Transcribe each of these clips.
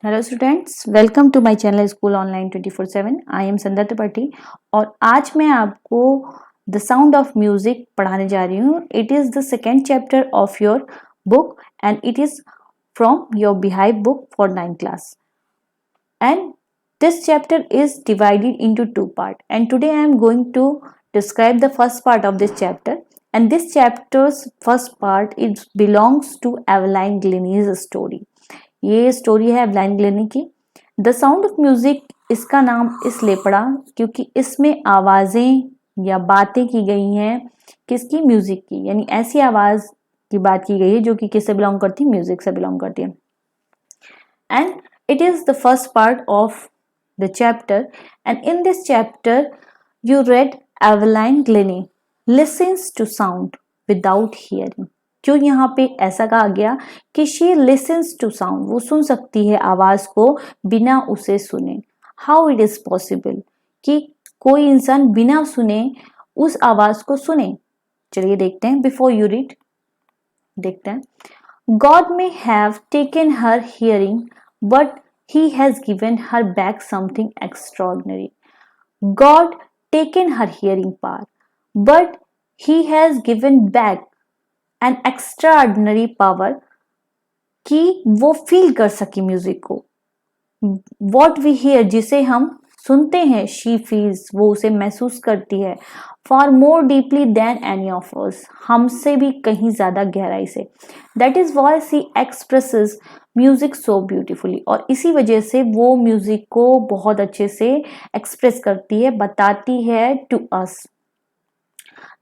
Hello students, welcome to my channel school online 24/7। I am Sandhya Tripathi और आज मैं आपको द साउंड ऑफ म्यूजिक पढ़ाने जा रही हूँ। It is the second chapter of your book and it is from your beehive book for 9th class and this chapter is divided into two parts, and today I am going to describe the first part of this chapter. And this chapter's first part it belongs to Evelyn Glennie's story. ये story है एवलाइन Glenny की। The sound of music इसका नाम इसलिए पड़ा क्योंकि इसमें आवाजें या बातें की गई हैं किसकी, म्यूजिक की, यानी ऐसी आवाज की बात की गई है जो कि किससे बिलोंग करती है, म्यूजिक से बिलोंग करती है। And it is the first part of the chapter, and in this chapter you read Evelyn Glennie listens to sound without hearing. क्यों यहाँ पे ऐसा कहा गया कि she listens to sound, वो सुन सकती है आवाज को बिना उसे सुने। How it is possible कि कोई इंसान बिना सुने उस आवाज को सुने। चलिए देखते हैं। Before you read, देखते हैं। God may have taken her hearing, but he has given her back something extraordinary. God taken her hearing power, but he has given back an extraordinary power कि वो फील कर सके music को। What we hear, जिसे हम सुनते हैं, she feels, वो उसे महसूस करती है, far more deeply than any of us, हमसे भी कहीं ज्यादा गहराई से। That is why she expresses music so beautifully, और इसी वजह से वो म्यूजिक को बहुत अच्छे से एक्सप्रेस करती है, बताती है to us.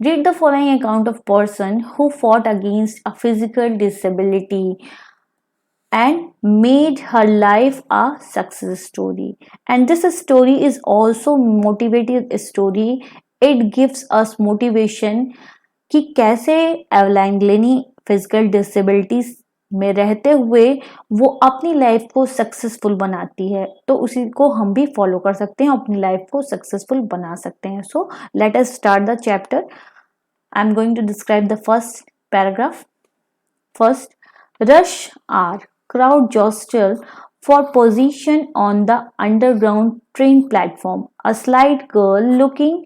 Read the following account of person who fought against a physical disability and made her life a success story. And this story is also motivated story. It gives us motivation कि कैसे एवलाइन Glenny physical disabilities में रहते हुए वो अपनी life को successful बनाती है, तो उसी को हम भी फॉलो कर सकते हैं, अपनी लाइफ को सक्सेसफुल बना सकते हैं। So let us start the chapter. I am going to describe the first paragraph. First, rush hour, crowd jostle for position on the underground train platform. A slight girl looking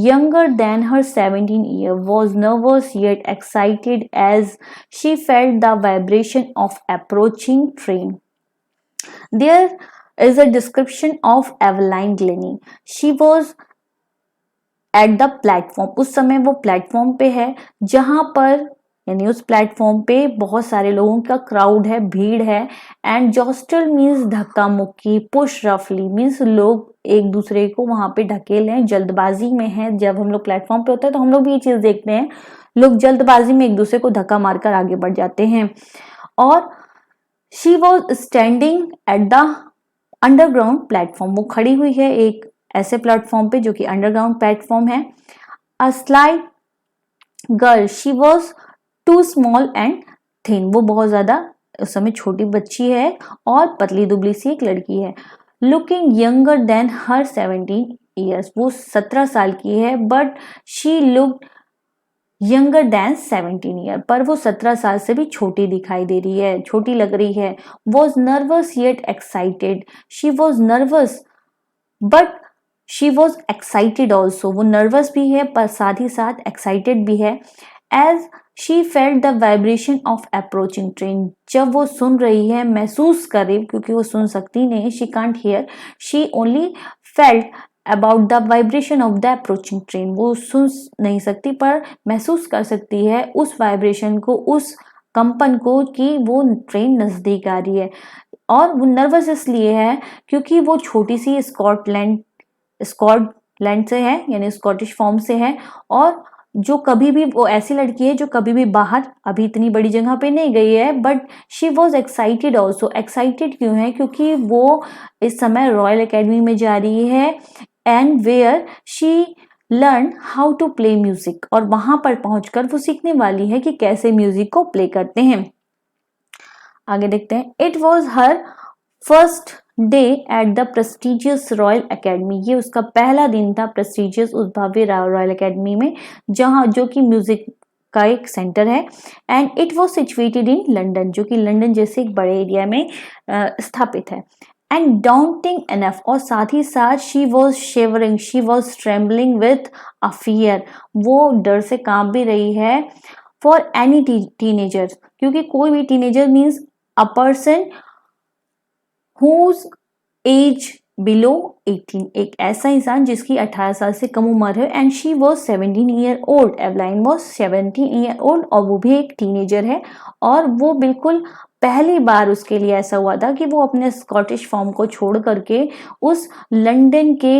younger than her 17 year was nervous yet excited as she felt the vibration of approaching train. There is a description of Evelyn Glennie. She was at the platform. उस समय वो platform पे है जहां पर, यानी उस platform पे बहुत सारे लोगों का क्राउड है, भीड़ है। एंड जॉस्टल मीन्स धक्का मुक्की, पुश रफली मीन्स लोग एक दूसरे को वहां पे ढकेल हैं, जल्दबाजी में है। जब हम लोग प्लेटफॉर्म पे होते हैं तो हम लोग भी ये चीज देखते हैं, लोग जल्दबाजी में एक दूसरे को धक्का मारकर आगे बढ़ जाते हैं। और she was standing at the underground platform, वो खड़ी हुई है एक ऐसे प्लेटफॉर्म पे जो कि अंडरग्राउंड प्लेटफॉर्म है। A slight girl, she was too small and thin, वो बहुत ज्यादा उस समय छोटी बच्ची है और पतली दुबली सी एक लड़की है। लुकिंग यंगर देन हर 17 ईयर्स, वो 17 साल की है, but she looked younger than 17 year, पर वो 17 साल से भी छोटी दिखाई दे रही है, छोटी लग रही है। Was nervous yet excited, she was nervous but she was excited also, वो नर्वस भी है पर साथ ही साथ एक्साइटेड भी है। As she felt the vibration of approaching train, जब वो सुन रही है, महसूस कर रही, क्योंकि वो सुन सकती नहीं, she can't hear, she only felt about the vibration of the approaching train, वो सुन नहीं सकती पर महसूस कर सकती है उस वाइब्रेशन को, उस कंपन को कि वो ट्रेन नजदीक आ रही है। और वो नर्वस इसलिए है क्योंकि वो छोटी सी स्कॉटलैंड से है, यानी स्कॉटिश फॉर्म से है, और जो कभी भी, वो ऐसी लड़की है जो कभी भी बाहर अभी इतनी बड़ी जगह पे नहीं गई है। But she was excited also, excited क्यों है, क्योंकि वो इस समय रॉयल एकेडमी में जा रही है and where she learn how to play music, और वहां पर पहुंचकर वो सीखने वाली है कि कैसे म्यूजिक को प्ले करते हैं। आगे देखते हैं। It was her first day at the prestigious royal academy, ये उसका पहला दिन था प्रेस्टिजियस, उस भव्य रॉयल एकेडमी में, जहां जो कि म्यूजिक का एक सेंटर है and it was situated in London, जो कि लंदन जैसे एक बड़े एरिया में स्थापित है। एंड डाउंटिंग एनफ, और साथ ही साथ she was shivering, she was trembling with a fear, वो डर से कांप भी रही है फॉर एनी टीनेजर, क्योंकि कोई भी teenager means a person whose age below 18, एक ऐसा इंसान जिसकी 18 साल से कम उम्र है। And she was 17 year old, Evelyn was 17 year old, और वो भी एक टीनेजर है। और वो बिल्कुल पहली बार उसके लिए ऐसा हुआ था कि वो अपने स्कॉटिश फॉर्म को छोड़ करके उस लंदन के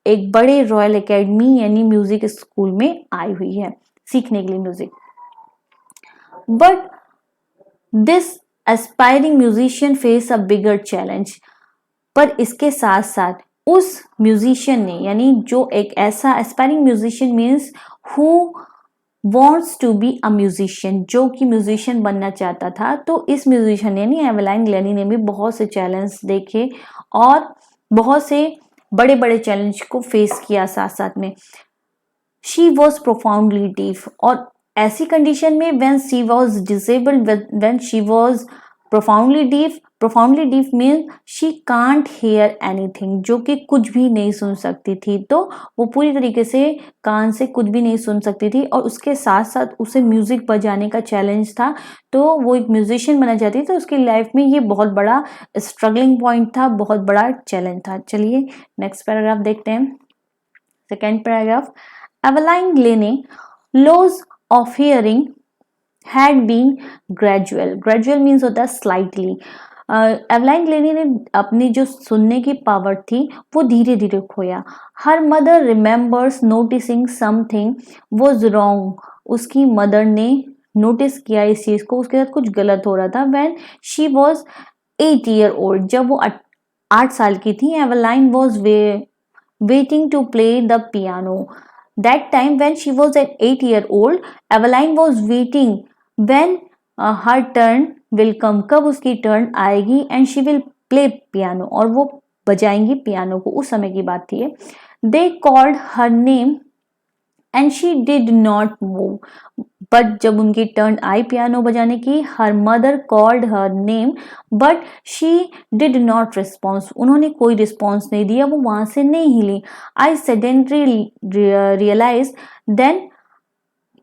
एक बड़े रॉयल एकेडमी यानी म्यूजिक स्कूल में आई हुई है सीखने के लिए music. But this aspiring musician face a bigger challenge, पर इसके साथ साथ उस म्यूजिशियन ने, यानी जो एक ऐसा aspiring musician means who wants to be a musician, जो कि म्यूजिशियन बनना चाहता था, तो इस म्यूजिशियन यानी एवलाइन ग्लेनी ने भी बहुत से चैलेंज देखे और बहुत से बड़े बड़े चैलेंज को फेस किया साथ साथ में। शी वॉज प्रोफाउंडली डीफ, और ऐसी कंडीशन में when she was disabled, when she was profoundly deaf mean she can't hear anything, जो कि कुछ भी नहीं सुन सकती थी, तो वो पूरी तरीके से कान से कुछ भी नहीं सुन सकती थी। और उसके साथ साथ उसे म्यूजिक बजाने का चैलेंज था, तो वो एक म्यूजिशियन बनना चाहती थी, तो उसकी लाइफ में ये बहुत बड़ा स्ट्रगलिंग पॉइंट था, बहुत बड़ा चैलेंज था। चलिए नेक्स्ट पैराग्राफ देखते हैं। Second paragraph, Evelyn Glennie loss of hearing had been gradual, gradual means होता है slightly। एवलाइन ग्लेनी ने अपनी जो सुनने की पावर थी वो धीरे धीरे खोया। Her mother remembers noticing something was wrong, उसकी मदर ने नोटिस किया इस चीज को, उसके साथ कुछ गलत हो रहा था। When she was 8 year old, जब वो 8 साल की थी, एवलाइन was waiting to play the piano. That time when she was at 8 year old, Eveline was waiting when her turn will come, कब उसकी टर्न आएगी, and she will play piano, और वो बजाएंगी पियानो को, उस समय की बात थी। They called her name and she did not move, but जब उनकी टर्न आई पियानो बजाने की, her mother called her name but she did not response, उन्होंने कोई रिस्पॉन्स नहीं दिया, वो वहां से नहीं हिली। आई सडनली रियलाइज देन,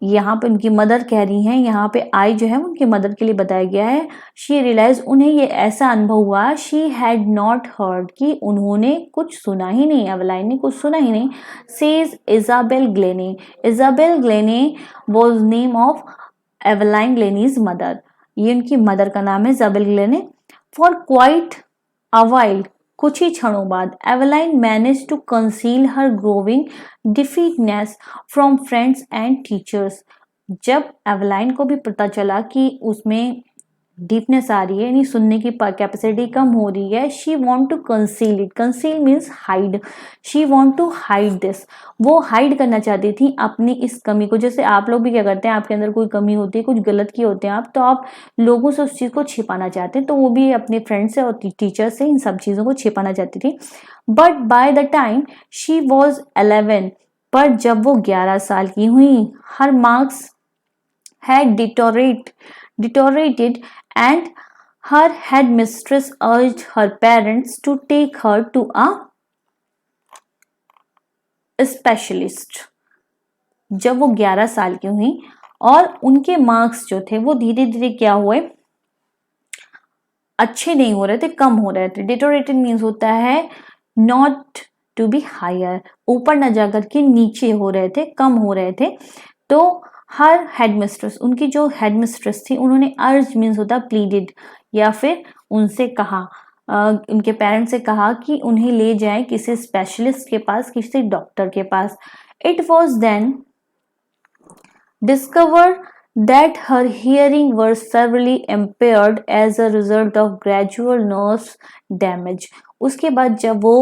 यहाँ पे उनकी मदर कह रही हैं, यहाँ पे आई जो है उनकी मदर के लिए बताया गया है। शी रियलाइज, उन्हें ये ऐसा अनुभव हुआ, शी हैड नॉट हर्ड, कि उन्होंने कुछ सुना ही नहीं, एवलाइन ने कुछ सुना ही नहीं। Says Isabel Glennie, Isabel Glennie was name of Evelyn Glennie's mother, ये उनकी मदर का नाम है Isabel Glennie. For quite a while, कुछ ही क्षणों बाद, Evelyn manage to conceal her growing deafness from friends and teachers, जब एवलाइन को भी पता चला कि उसमें डीपनेस आ रही है, यानी सुनने की कैपेसिटी कम हो रही है, she want to conceal it, conceal means hide, she want to hide this, वो हाइड करना चाहती थी अपनी इस कमी को। जैसे आप लोग भी क्या करते हैं, आपके अंदर कोई कमी होती है, कुछ गलत किए होते हैं आप, तो आप लोगों से उस चीज को छिपाना चाहते हैं, तो वो भी अपने फ्रेंड से और टीचर से इन सब चीजों को छिपाना चाहती थी। But by the time she was 11, पर जब वो 11 साल की हुई, हर marks had deteriorated and her headmistress urged her parents to take her to a specialist। जब वो 11 साल की हुई और उनके मार्क्स जो थे वो धीरे धीरे क्या हुए, अच्छे नहीं हो रहे थे, कम हो रहे थे। डिटोरेटेड मीन्स होता है नॉट टू बी हायर, ऊपर न जाकर के नीचे हो रहे थे, कम हो रहे थे। तो हर हेडमिस्ट्रेस, उनकी जो हेडमिस्ट्रेस थी, उन्होंने अर्ज मीन्स होता प्लीडेड, या फिर उनसे कहा, उनके पेरेंट्स से कहा कि उन्हें ले जाएं किसी स्पेशलिस्ट के पास, किसी डॉक्टर के पास। It was then discovered that her hearing was severely impaired as a result of gradual nerve damage। उसके बाद जब वो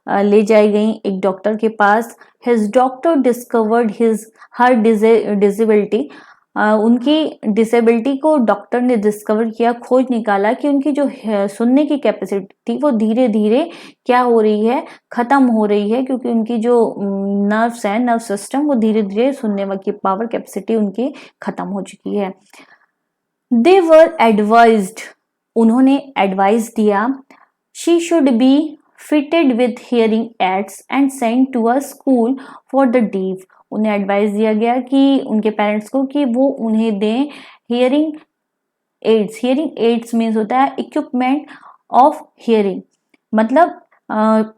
ले जाई गई एक डॉक्टर के पास, his doctor discovered her disability, उनकी डिसेबिलिटी को डॉक्टर ने डिस्कवर किया, खोज निकाला कि उनकी जो सुनने की कैपेसिटी थी वो धीरे धीरे क्या हो रही है, खत्म हो रही है, क्योंकि उनकी जो नर्व्स है, नर्व सिस्टम, वो धीरे धीरे सुनने की पावर कैपेसिटी उनकी खत्म हो चुकी है। दे वर एडवाइज्ड, उन्होंने एडवाइस दिया, she should be fitted with hearing aids and sent to a school for the deaf. उन्हें एडवाइस दिया गया कि उनके पेरेंट्स को कि वो उन्हें दें hearing aids. Hearing aids means होता है इक्विपमेंट ऑफ हियरिंग, मतलब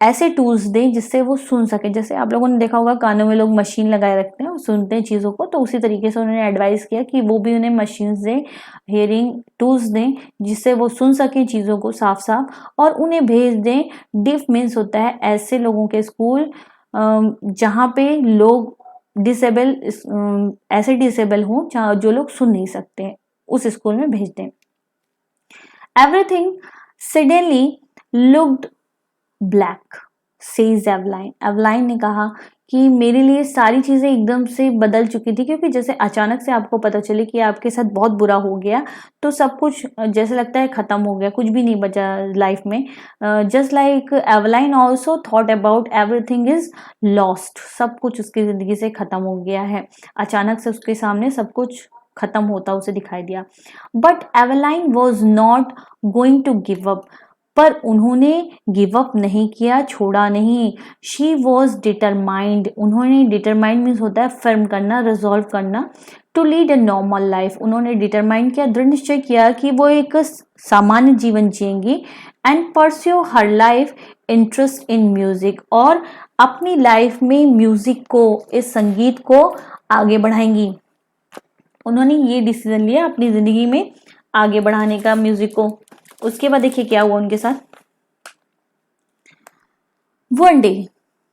ऐसे टूल्स दें जिससे वो सुन सके। जैसे आप लोगों ने देखा होगा कानों में लोग मशीन लगाए रखते हैं और सुनते हैं चीज़ों को, तो उसी तरीके से उन्होंने एडवाइस किया कि वो भी उन्हें मशीन्स दें, हियरिंग टूल्स दें जिससे वो सुन सकें चीज़ों को साफ साफ, और उन्हें भेज दें। डिफ मीन्स होता है ऐसे लोगों के स्कूल जहाँ पे लोग डिसेबल, ऐसे डिसेबल हों जहाँ जो लोग सुन नहीं सकते, उस स्कूल में भेज दें। Everything suddenly looked black, says Evelyn. Evelyn ने कहा कि मेरे लिए सारी चीजें एकदम से बदल चुकी थी, क्योंकि जैसे अचानक से आपको पता चले कि आपके साथ बहुत बुरा हो गया, तो सब कुछ जैसे लगता है खत्म हो गया, कुछ भी नहीं बचा लाइफ में। Just like Evelyn also thought about everything is lost, सब कुछ उसकी जिंदगी से खत्म हो गया है। अचानक से उसके सामने सब कुछ खत्म होता उसे दिखाई दिया। But Evelyn was not going to give up, पर उन्होंने गिव अप नहीं किया, छोड़ा नहीं। शी वॉज डिटरमाइंड, उन्होंने डिटरमाइंड मीन्स होता है फर्म करना, रिजॉल्व करना, to lead a normal life. उन्होंने डिटरमाइंड किया, दृढ़ निश्चय किया कि वो एक सामान्य जीवन जिएंगी। And pursue her life interest in music, और अपनी लाइफ में म्यूजिक को, इस संगीत को आगे बढ़ाएंगी। उन्होंने ये डिसीजन लिया अपनी जिंदगी में आगे बढ़ाने का म्यूजिक को। उसके बाद देखिए क्या हुआ उनके साथ। One day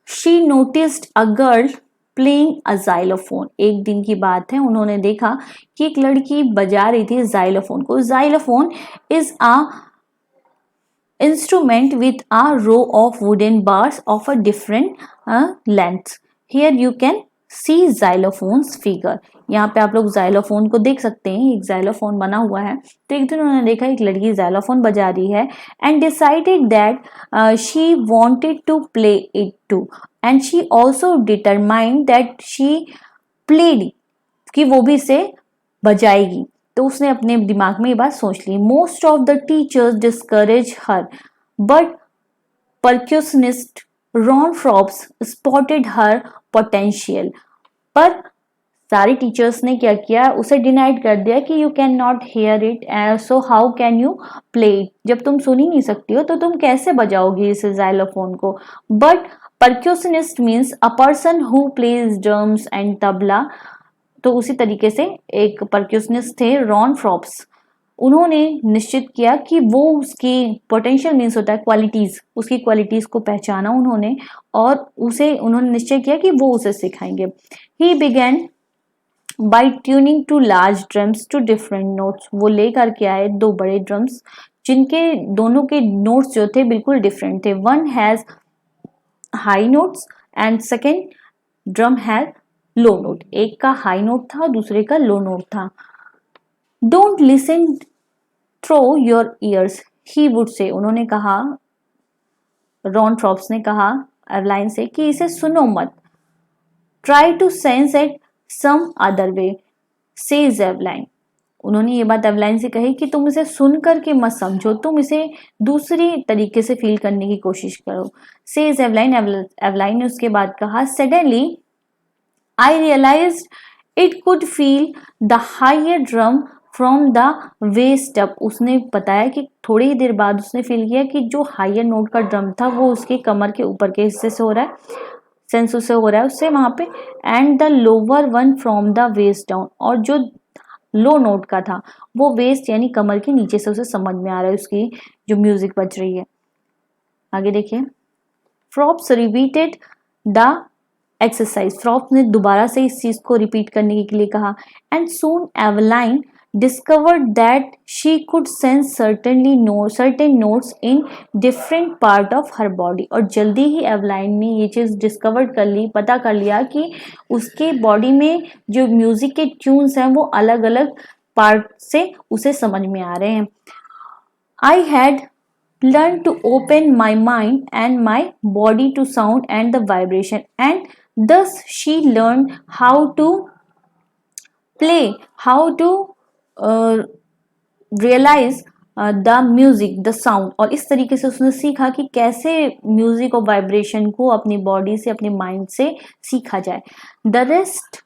she noticed a girl playing a xylophone. एक दिन की बात है, उन्होंने देखा कि एक लड़की बजा रही थी जाइलोफोन को। Xylophone is a instrument with a row of wooden bars of a different length. Here you can see xylophone's figure. यहाँ पे आप लोग जाइलोफोन को देख सकते हैं, एक जाइलोफोन बना हुआ है। तो एक दिन उन्होंने देखा एक लड़की जाइलोफोन बजा रही है, and decided that she wanted to play it too, and she also determined that she played, कि वो भी इसे बजाएगी। तो उसने अपने दिमाग में ये बात सोच ली। Most of the teachers discourage her, but percussionist Ron Forbes spotted her potential. पर सारे टीचर्स ने क्या किया, उसे डिनाइड कर दिया कि you can not here it, so how can you play it. जब तुम सुन ही नहीं सकती हो तो तुम कैसे बजाओगी इस जाइलोफोन को। But percussionist means a person who plays drums and tabla. तो उसी तरीके से एक परक्यूशनिस्ट थे रॉन फ्रॉप्स, उन्होंने निश्चित किया कि वो उसकी पोटेंशियल मीन्स होता है क्वालिटीज, उसकी क्वालिटीज को पहचाना उन्होंने, और उसे उन्होंने निश्चय किया कि वो उसे सिखाएंगे। He began by tuning two large drums to different notes. वो लेकर के आए दो बड़े ड्रम्स जिनके दोनों के नोट्स जो थे बिल्कुल डिफरेंट थे। One has high notes and second drum has low note. एक का हाई नोट था, दूसरे का लो नोट था। Don't listen through your ears, he would say. उन्होंने कहा, रॉन फ्रॉप्स ने कहा एवलाइन से कि इसे सुनो मत। Try to sense it some other way, says Evelyn. उन्होंने ये बात एवलाइन से कही कि तुम इसे सुन करके मत समझो, तुम इसे दूसरी तरीके से फील करने की कोशिश करो। Says Evelyn. एवलाइन ने उसके बाद कहा, suddenly I realized it could feel the higher drum from the waist up. उसने बताया कि थोड़ी ही देर बाद उसने फील किया कि जो हायर नोट का ड्रम था वो उसके कमर के ऊपर के हिस्से से हो रहा है, सेंस उससे हो रहा है उससे वहां पे, and the lower one from the waist down, और जो लो नोट का था वो वेस्ट यानी कमर के नीचे से उसे समझ में आ रहा है उसकी जो म्यूजिक बज रही है। आगे देखिए। फ्रॉप्स रिपीटेड द एक्सरसाइज। फ्रॉप्स ने दोबारा से इस चीज को रिपीट करने के लिए कहा, and soon Evelyn discovered that she could sense certain notes in different part of her body। और जल्दी ही एवलाइन ने ये चीज़ डिस्कवर कर ली, पता कर लिया कि उसके बॉडी में जो म्यूजिक के ट्यून्स हैं वो अलग अलग पार्ट से उसे समझ में आ रहे हैं। I had learned to open my mind and my body to sound and the vibration, and thus she learned how to play, how to realize the music the sound. और इस तरीके से उसने सीखा कि कैसे म्यूजिक और वाइब्रेशन को अपनी बॉडी से अपने माइंड से सीखा जाए। The rest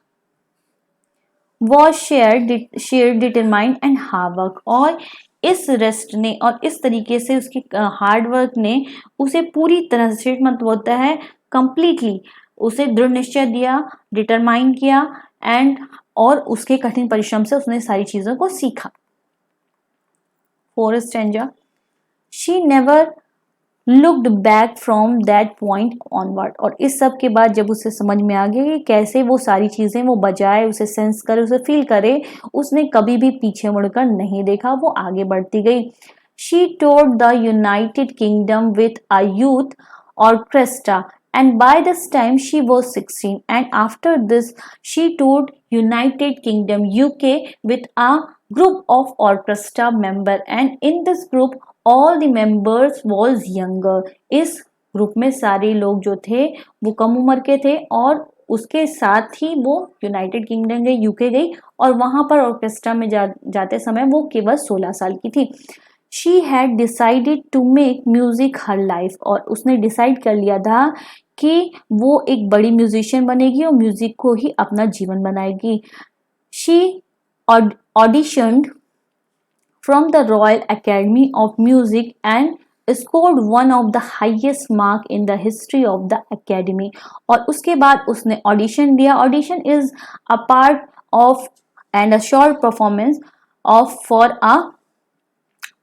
was share determined and hard work. और इस रेस्ट ने और इस तरीके से उसकी हार्ड वर्क ने उसे पूरी तरह से मतलब होता है कंप्लीटली उसे दृढ़ निश्चय दिया, डिटरमाइन किया एंड और उसके कठिन परिश्रम से उसने सारी चीजों को सीखा। Fourth stanza, she never looked back from that point onward. और इस सब के बाद जब उसे समझ में आ गया कि कैसे वो सारी चीजें वो बजाए, उसे सेंस करे, उसे फील करे, उसने कभी भी पीछे मुड़कर नहीं देखा, वो आगे बढ़ती गई। She toured the United Kingdom with a youth orchestra and by this time she was 16, and after this she toured United Kingdom UK with a group of orchestra member, and in this group all the members was younger। इस group में सारे लोग जो थे वो कम उम्र के थे और उसके साथ ही वो यूनाइटेड किंगडम गई, यूके गई और वहां पर ऑर्केस्ट्रा में जाते समय वो केवल 16 साल की थी। She had decided to make music her life. और उसने डिसाइड कर लिया था कि वो एक बड़ी म्यूजिशियन बनेगी और म्यूजिक को ही अपना जीवन बनाएगी। She auditioned from the royal academy of music and scored one of the highest mark in the history of the academy। और उसके बाद उसने ऑडिशन दिया। Audition is a part of and a short performance of for a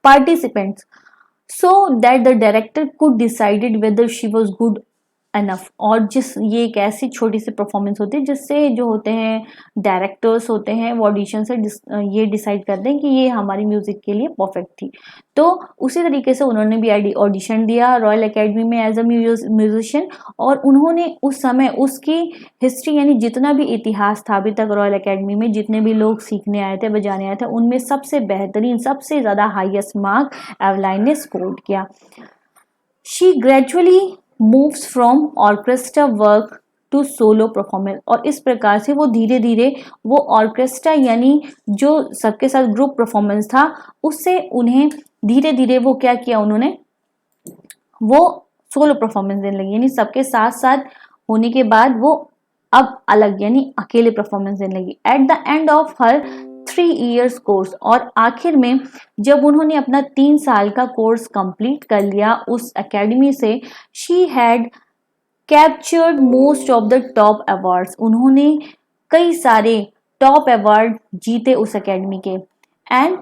participants so that the director could decided whether she was good enough। और ये एक ऐसी छोटी सी परफॉर्मेंस होती है जिससे जो होते हैं डायरेक्टर्स होते हैं वो ऑडिशन से ये डिसाइड करते हैं कि ये हमारी म्यूजिक के लिए परफेक्ट थी। तो उसी तरीके से उन्होंने भी ऑडिशन दिया रॉयल एकेडमी में एज अ म्यूजिशियन। और उन्होंने उस समय उसकी हिस्ट्री यानी जितना भी इतिहास था अभी तक रॉयल एकेडमी में जितने भी लोग सीखने आए थे बजाने आए थे उनमें सबसे बेहतरीन सबसे ज़्यादा हाईएस्ट मार्क एवलाइन ने स्कोर किया। She gradually moves from orchestra work to solo performance. और इस प्रकार से वो धीरे धीरे वो ऑर्केस्ट्रा यानी जो सबके साथ ग्रुप परफॉर्मेंस था उससे उन्हें धीरे धीरे वो क्या किया उन्होंने वो सोलो परफॉर्मेंस देने लगी। यानी सबके साथ साथ होने के बाद वो अब अलग यानी अकेले परफॉर्मेंस देने लगी। At the end of her 3 years course. और आखिर में जब उन्होंने अपना 3 साल का कोर्स कंप्लीट कर लिया उस एकेडमी से, she had captured most of the top awards. उन्होंने कई सारे टॉप अवार्ड जीते उस एकेडमी के। एंड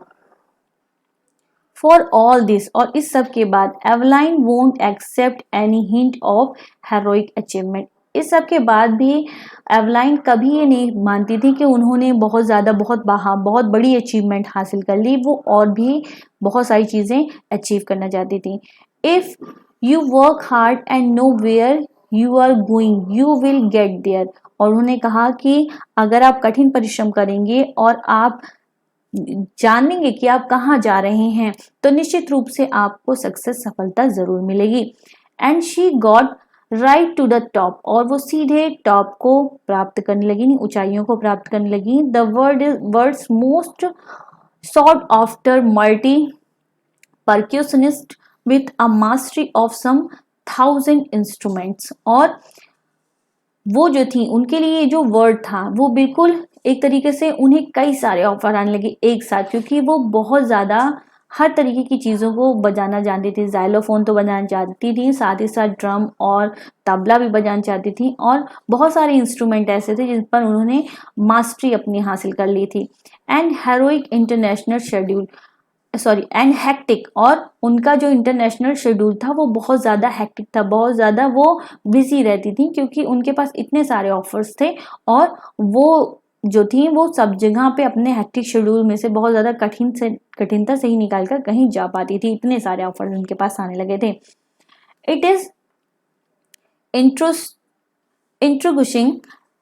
फॉर ऑल दिस और इस सब के बाद Evelyn won't accept any hint of heroic achievement. इस सब के बाद भी एवलाइन कभी ये नहीं मानती थी कि उन्होंने बहुत ज़्यादा बहुत बड़ी अचीवमेंट हासिल कर ली, वो और भी बहुत सारी चीज़ें अचीव करना चाहती थी। If you work hard and know where you are going you will get there. और उन्होंने कहा कि अगर आप कठिन परिश्रम करेंगे और आप जानेंगे कि आप कहाँ जा रहे हैं तो निश्चित रूप से आपको सक्सेस सफलता जरूर मिलेगी। And she got right to the top. और वो सीधे टॉप को प्राप्त करने लगी, ऊंचाइयों को प्राप्त करने लगी। The world's most sought after multi percussionist with a mastery of some 1000 instruments. और वो जो थी उनके लिए जो वर्ड था वो बिल्कुल एक तरीके से उन्हें कई सारे ऑफर आने लगे एक साथ, क्योंकि वो बहुत ज़्यादा हर तरीके की चीज़ों को बजाना जानती थी। जाइलोफोन तो बजाना जानती थी, साथ ही साथ ड्रम और तबला भी बजाना चाहती थी और बहुत सारे इंस्ट्रूमेंट ऐसे थे जिन पर उन्होंने मास्टरी अपनी हासिल कर ली थी। And heroic international schedule and hectic. और उनका जो इंटरनेशनल शेड्यूल था वो बहुत ज़्यादा हेक्टिक था, बहुत ज़्यादा वो बिजी रहती थी क्योंकि उनके पास इतने सारे ऑफर्स थे और वो जो थी वो सब जगह पे अपने हेक्टिक शेड्यूल में से बहुत ज़्यादा कठिनता से ही निकाल कर कहीं जा पाती थी, इतने सारे ऑफर उनके पास आने लगे थे। It is intriguing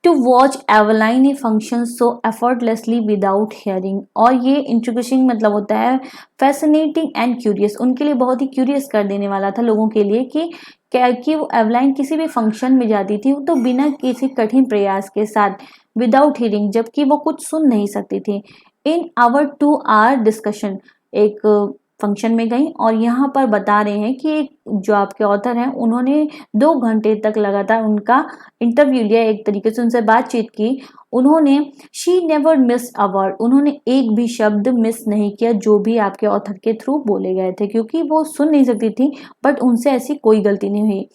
to watch Evelyn function so effortlessly without hearing. और ये इंट्रोगुशिंग मतलब होता है फैसिनेटिंग एंड क्यूरियस, उनके लिए बहुत ही क्यूरियस कर देने वाला था लोगों के लिए कि वो एवलाइन किसी भी फंक्शन में जाती थी तो बिना किसी कठिन प्रयास के साथ, विदाउट हियरिंग, जबकि वो कुछ सुन नहीं सकती थी। इन आवर 2 hour डिस्कशन, एक फंक्शन में गई और यहाँ पर बता रहे हैं कि जो आपके ऑथर हैं उन्होंने 2 घंटे तक लगातार उनका इंटरव्यू लिया, एक तरीके से उनसे बातचीत की। उन्होंने she never miss a word, उन्होंने एक भी शब्द मिस नहीं किया जो भी आपके ऑथर के थ्रू बोले गए थे, क्योंकि वो सुन नहीं सकती थी, बट उनसे ऐसी कोई गलती नहीं हुई।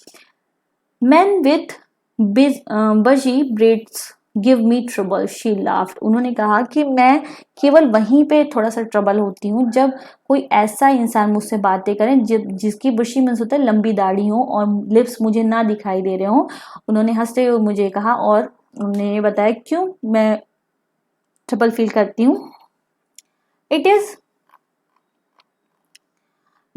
मैन विथ बजी breads give me trouble, she laughed, उन्होंने कहा कि मैं केवल वहीं पे थोड़ा सा ट्रबल होती हूँ जब कोई ऐसा इंसान मुझसे बातें करें जिसकी बुशी मीन्स होता है लंबी दाढ़ी हो और लिप्स मुझे ना दिखाई दे रहे हो। उन्होंने हंसते हुए मुझे कहा और उन्होंने ये बताया क्यों मैं ट्रबल फील करती हूँ। It is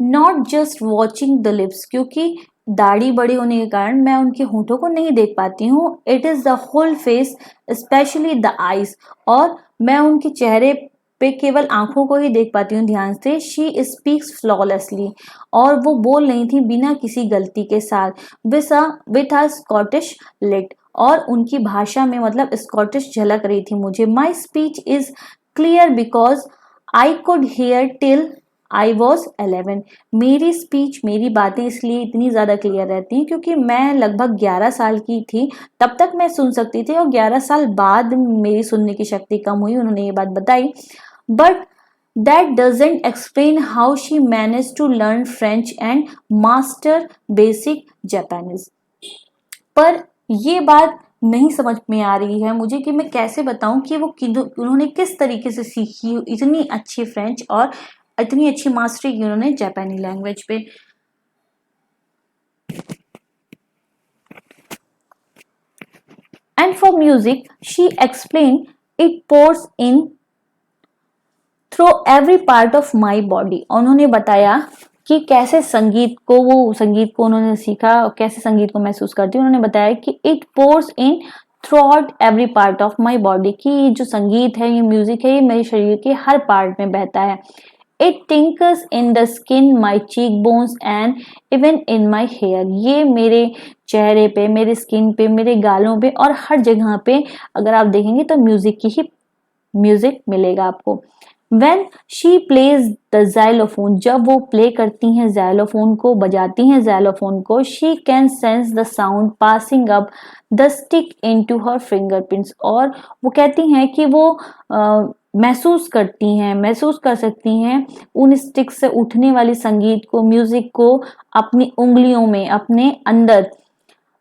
not just watching the lips, क्योंकि दाढ़ी बड़ी होने के कारण मैं उनके होठों को नहीं देख पाती हूँ। It is the whole face especially the eyes, और मैं उनके चेहरे पे केवल आंखों को ही देख पाती हूँ ध्यान से। शी स्पीक्स फ्लॉलेसली, और वो बोल रही थी बिना किसी गलती के साथ, विथ अ स्कॉटिश लिट, और उनकी भाषा में मतलब स्कॉटिश झलक रही थी मुझे। My speech is clear because I could hair till I was 11, मेरी स्पीच, मेरी बातें इसलिए इतनी ज़्यादा क्लियर रहती हैं क्योंकि मैं लगभग 11 साल की थी, तब तक मैं सुन सकती थी, और 11 साल बाद मेरी सुनने की शक्ति कम हुई, उन्होंने ये बात बताई। But that doesn't explain how she manage to learn French and master basic Japanese. पर ये बात नहीं समझ में आ रही है मुझे कि मैं कैसे बताऊं कि वो उन्होंने किस तरीके से सीखी इतनी अच्छी फ्रेंच और इतनी अच्छी मास्टरी की उन्होंने जापानी लैंग्वेज पे। And for music she explain it pores in through every part of my body, उन्होंने बताया कि कैसे संगीत को उन्होंने सीखा और कैसे संगीत को महसूस करती है। उन्होंने बताया कि it pores in through out every part of my body, कि जो संगीत है, ये म्यूजिक है, ये मेरे शरीर के हर पार्ट में बहता है। It tinkers in the skin, my cheek bones and even in my hair, ये मेरे चेहरे पे, मेरे स्किन पे, मेरे गालों पे और हर जगह पे अगर आप देखेंगे तो म्यूजिक की ही म्यूजिक मिलेगा आपको। When she plays the xylophone, जब वो प्ले करती हैं xylophone को, बजाती हैं xylophone को, she can sense the sound passing up the stick into her fingerprints, और वो कहती हैं कि वो महसूस कर सकती हैं उन स्टिक से उठने वाली संगीत को, म्यूजिक को अपनी उंगलियों में, अपने अंदर।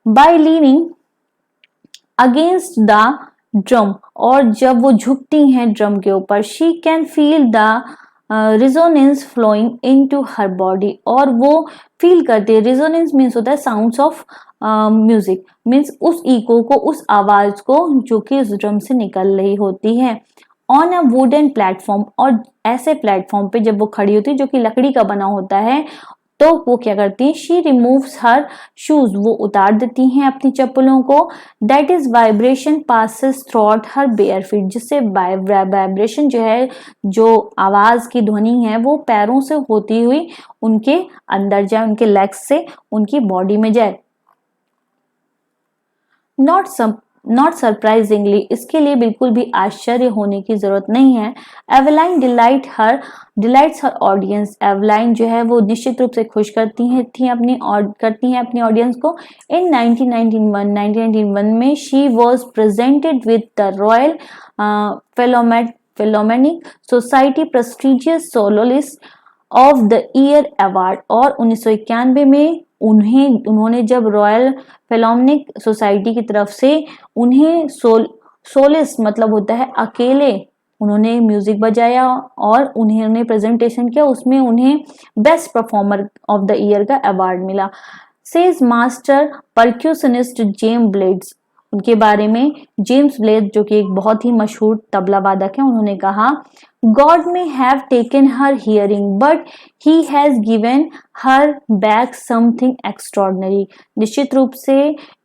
by leaning against the drum, और जब वो झुकती हैं ड्रम के ऊपर, she can feel the resonance flowing in to her body, और वो फील करती है। रिजोनेंस मीन्स होता है साउंड्स ऑफ म्यूजिक, मीन्स उस इको को, उस आवाज को जो कि उस ड्रम से निकल रही होती है। ऑन अ वुडन प्लेटफॉर्म, और ऐसे प्लेटफॉर्म पे जब वो खड़ी होती है जो कि लकड़ी का बना होता है, तो वो क्या करती हैं, शी रिमूव्स हर शूज, वो उतार देती हैं अपनी चप्पलों को। That is vibration passes throughout her bare feet, जिससे वाइब्रेशन जो है, जो आवाज की ध्वनि है, वो पैरों से होती हुई उनके अंदर जाए, उनके लेग्स से उनकी बॉडी में जाए। नॉट सरप्राइजिंगली, इसके लिए बिल्कुल भी आश्चर्य होने की जरूरत नहीं है। एवलाइन डिलाइट्स हर ऑडियंस, एवलाइन जो है वो निश्चित रूप से खुश करती हैं अपनी ऑडियंस को। इन 1991 में she was presented with the Royal Philharmonic Society prestigious soloist of the year award, और 1991 में उन्होंने जब रॉयल फिलोमेनिक सोसाइटी की तरफ से उन्हें सोलिस्ट मतलब होता है अकेले, उन्होंने म्यूजिक बजाया और उन्होंने प्रेजेंटेशन किया, उसमें उन्हें best performer of the year का अवार्ड मिला। सेज मास्टर परक्यूशनिस्ट जेम ब्लेड्स, उनके बारे में जेम्स ब्लेथ, जो कि एक बहुत ही मशहूर तबला वादक है, उन्होंने कहा, God may have taken her hearing, but he has given her back something extraordinary. निश्चित रूप से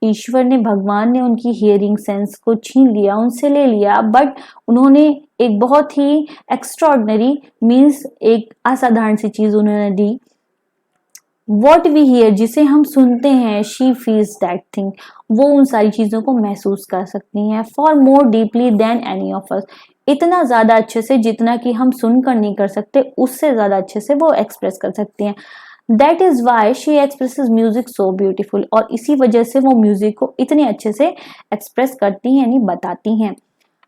ईश्वर ने, भगवान ने उनकी हियरिंग सेंस को छीन लिया, उनसे ले लिया, बट उन्होंने एक बहुत ही एक्स्ट्रॉर्डनरी मीन्स एक असाधारण सी चीज उन्होंने दी। वॉट वी हियर, जिसे हम सुनते हैं, शी फील्स दैट थिंग, वो उन सारी चीजों को महसूस कर सकती हैं। Far more deeply than any of us, इतना ज्यादा अच्छे से जितना कि हम सुनकर नहीं कर सकते, उससे ज्यादा अच्छे से वो एक्सप्रेस कर सकती हैं। That is why she expresses music so beautiful, और इसी वजह से वो म्यूजिक को इतने अच्छे से एक्सप्रेस करती हैं, यानी बताती हैं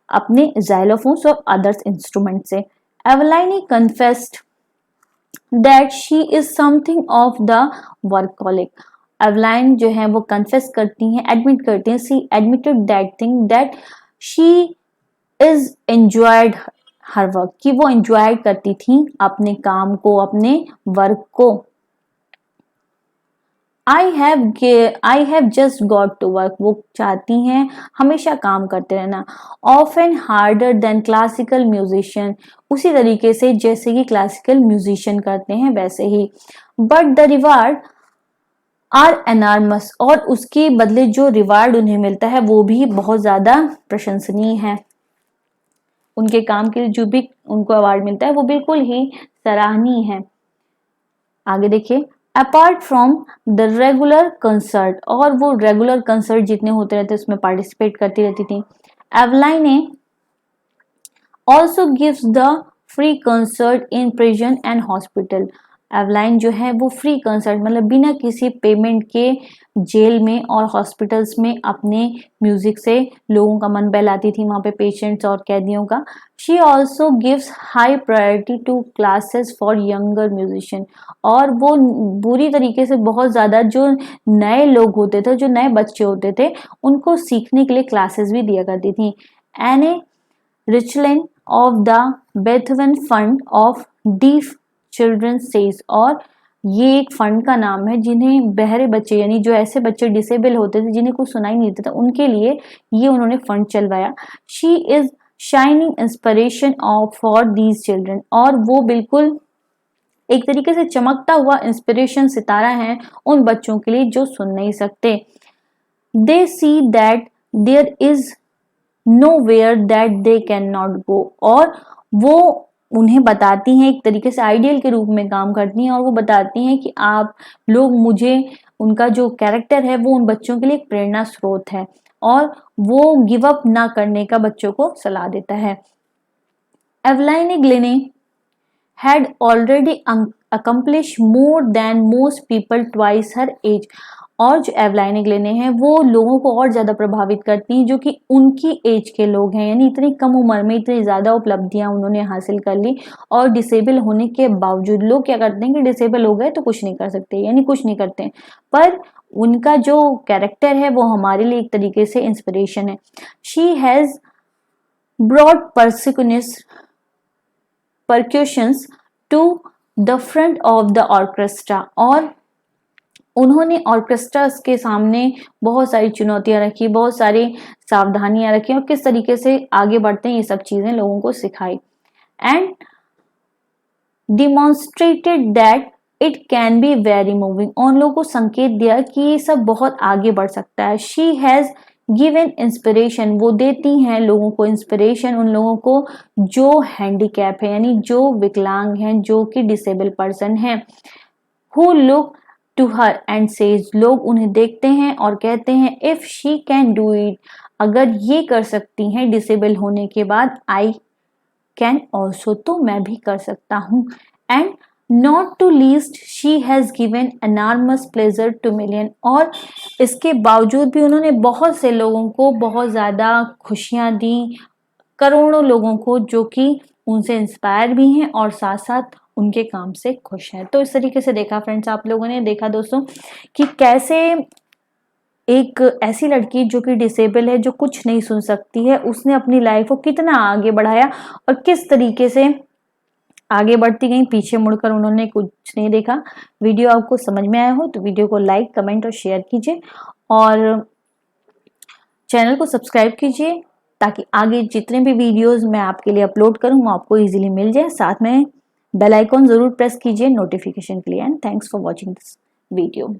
अपने जाइलोफोन्स और अदर्स इंस्ट्रूमेंट से। Evelyn confessed that she is something of the workaholic. Evelyn जो है वो कन्फेस करती हैं, एडमिट करती हैं, she admitted that thing that she is enjoyed her work, कि वो एंजॉय करती थी अपने काम को, अपने वर्क को। I have just got to work, वो चाहती हैं हमेशा काम करते रहना। Often harder than classical musician, उसी तरीके से जैसे कि क्लासिकल म्यूजिशियन करते हैं वैसे ही। But the reward are enormous, और उसके बदले जो रिवार्ड उन्हें मिलता है वो भी बहुत ज्यादा प्रशंसनीय है। उनके काम के लिए जो भी उनको अवार्ड मिलता है वो बिल्कुल ही सराहनीय है। आगे देखिए, apart from the regular concert, और वो रेगुलर कंसर्ट जितने होते रहते उसमें पार्टिसिपेट करती रहती थी। Evelyn also gives the free concert in prison and hospital. Evelyn जो है वो फ्री कंसर्ट मतलब बिना किसी पेमेंट के जेल में और हॉस्पिटल्स में अपने म्यूजिक से लोगों का मन बहलाती थी, वहां पे पेशेंट्स और कैदियों का। She also gives high priority to classes for younger musician, और वो बुरी तरीके से बहुत ज्यादा जो नए लोग होते थे, जो नए बच्चे होते थे, उनको सीखने के लिए क्लासेस भी दिया करती थी। Anne Richlin of the Beethoven fund of deaf children says, और ये एक फंड का नाम है जिन्हें बहरे बच्चे, यानी जो ऐसे बच्चे डिसेबल होते थे जिन्हें कुछ सुनाई नहीं देता था, उनके लिए ये उन्होंने फंड चलवाया। She is shining inspiration of for these children, और वो बिल्कुल एक तरीके से चमकता हुआ इंस्पिरेशन सितारा है उन बच्चों के लिए जो सुन नहीं सकते। They see that there is nowhere that they can not go, और वो उन्हें बताती हैं, एक तरीके से आइडियल के रूप में काम करती हैं, और वो बताती हैं कि आप लोग मुझे, उनका जो कैरेक्टर है वो उन बच्चों के लिए एक प्रेरणा स्रोत है, और वो गिव अप ना करने का बच्चों को सलाह देता है। एवलाइन ग्लिनी had already accomplished more than most people twice her age, और जो एवलाइन ग्लिनी है वो लोगों को और ज्यादा प्रभावित करती हैं जो कि उनकी एज के लोग हैं, यानी इतनी कम उम्र में इतनी ज्यादा उपलब्धियां उन्होंने हासिल कर ली, और डिसेबल होने के बावजूद लोग क्या करते हैं कि डिसेबल हो गए तो कुछ नहीं कर सकते, यानी कुछ नहीं करते, पर उनका जो कैरेक्टर है वो हमारे लिए एक तरीके से इंस्पिरेशन है। She has brought percussions to the front of the orchestra, और उन्होंने ऑर्केस्ट्रास के सामने बहुत सारी चुनौतियां रखी, बहुत सारी सावधानियां रखी, और किस तरीके से आगे बढ़ते हैं ये सब चीजें लोगों को सिखाई। And demonstrated that it can be very moving, उन लोगों को संकेत दिया कि ये सब बहुत आगे बढ़ सकता है। शी हैज गिवन इंस्पिरेशन, वो देती हैं लोगों को इंस्पिरेशन, उन लोगों को जो हैंडीकैप है, यानी जो विकलांग हैं, जो कि डिसेबल पर्सन हैं। Who look to her and says, लोग उन्हें देखते हैं और कहते हैं if she can do it, अगर ये कर सकती हैं डिसेबल होने के बाद, आई कैन ऑल्सो, तो मैं भी कर सकता हूँ। And not to least she has given enormous pleasure to million, और इसके बावजूद भी उन्होंने बहुत से लोगों को बहुत ज्यादा खुशियां दी, करोड़ों लोगों को जो कि उनसे इंस्पायर भी हैं और साथ साथ उनके काम से खुश हैं। तो इस तरीके से देखा फ्रेंड्स, आप लोगों ने देखा दोस्तों कि कैसे एक ऐसी लड़की जो कि डिसेबल है, जो कुछ नहीं सुन सकती है, उसने अपनी लाइफ को कितना आगे बढ़ाया और किस तरीके से आगे बढ़ती गई, पीछे मुड़कर उन्होंने कुछ नहीं देखा। वीडियो आपको समझ में आया हो तो वीडियो को लाइक, कमेंट और शेयर कीजिए, और चैनल को सब्सक्राइब कीजिए ताकि आगे जितने भी वीडियोस मैं आपके लिए अपलोड करूँ वो आपको इजीली मिल जाए। साथ में बेल आइकॉन जरूर प्रेस कीजिए नोटिफिकेशन के लिए। And thanks for watching this video.